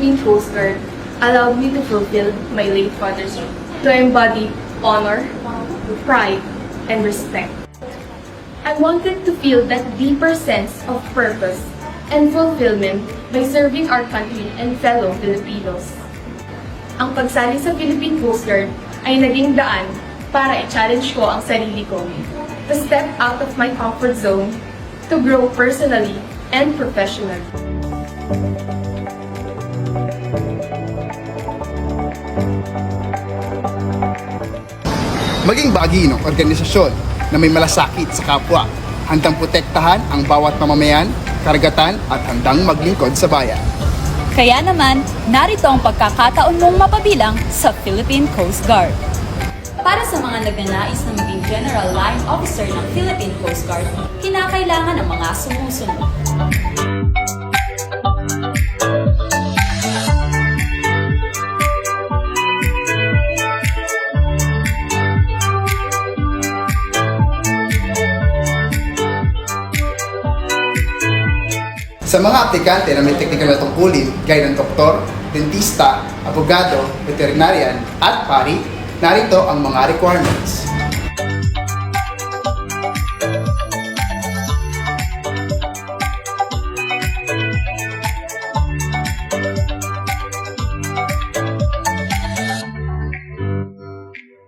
Philippine Coast Guard allowed me to fulfill my late father's dream, to embody honor, pride, and respect. I wanted to feel that deeper sense of purpose and fulfillment by serving our country and fellow Filipinos. Ang pagsali sa Philippine Coast Guard ay naging daan para i-challenge ko ang sarili ko, to step out of my comfort zone, to grow personally and professionally. Maging bahagi ng organisasyon na may malasakit sa kapwa, handang protektahan ang bawat mamamayan, karagatan at handang maglingkod sa bayan. Kaya naman, narito ang pagkakataon mong mapabilang sa Philippine Coast Guard. Para sa mga nagnanais na maging General Line Officer ng Philippine Coast Guard, kinakailangan ang mga sumusunod. Sa mga aplikante na may teknikal na tungkulin, gaya ng doktor, dentista, abogado, veterinarian, at pari, narito ang mga requirements.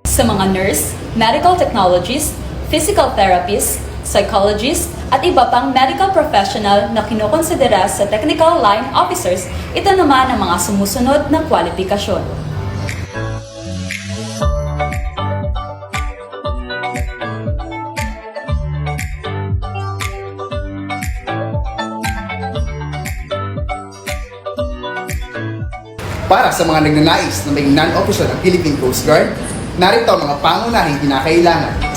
Sa mga nurse, medical technologist, physical therapist, psychologist, at iba pang medical professional na kinukonsidera sa technical line officers, ito naman ang mga sumusunod na kwalifikasyon. Para sa mga nagnanais na maging non-officer ng Philippine Coast Guard, narito ang mga pangunahing kinakailangan.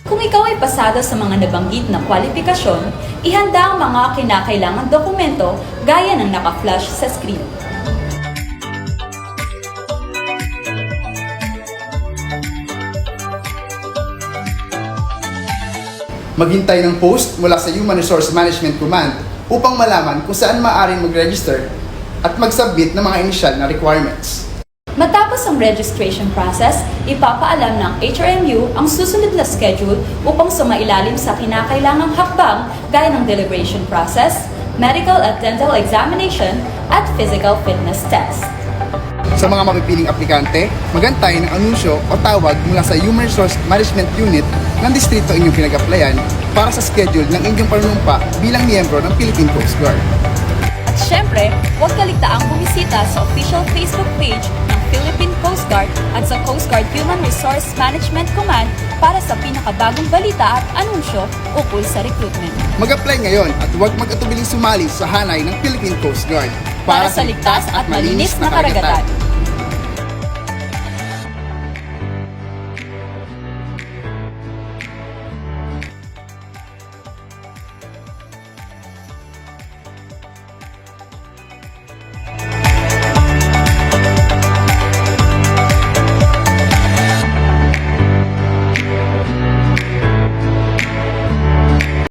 Kung ikaw ay pasado sa mga nabanggit na kwalifikasyon, ihanda ang mga kinakailangang dokumento gaya ng naka-flash sa screen. Maghintay ng post mula sa Human Resource Management Command upang malaman kung saan maaaring mag-register at mag-submit ng mga initial na requirements. Matapos ang registration process, ipapaalam ng HRMU ang susunod na schedule upang sumailalim sa kinakailangang hakbang gaya ng deliberation process, medical at dental examination, at physical fitness test. Sa mga mapipiling aplikante, magantay ng anunsyo o tawag mula sa Human Resource Management Unit ng distrito inyong pinag-applyan para sa schedule ng inyong panunumpa bilang miyembro ng Philippine Coast Guard. At syempre, huwag kaligtaang bumisita sa official Facebook page ng Philippine Coast Guard at sa Coast Guard Human Resource Management Command para sa pinakabagong balita at anunsyo ukol sa recruitment. Mag-apply ngayon at huwag mag-atubiling sumali sa hanay ng Philippine Coast Guard Para sa ligtas at malinis na karagatan.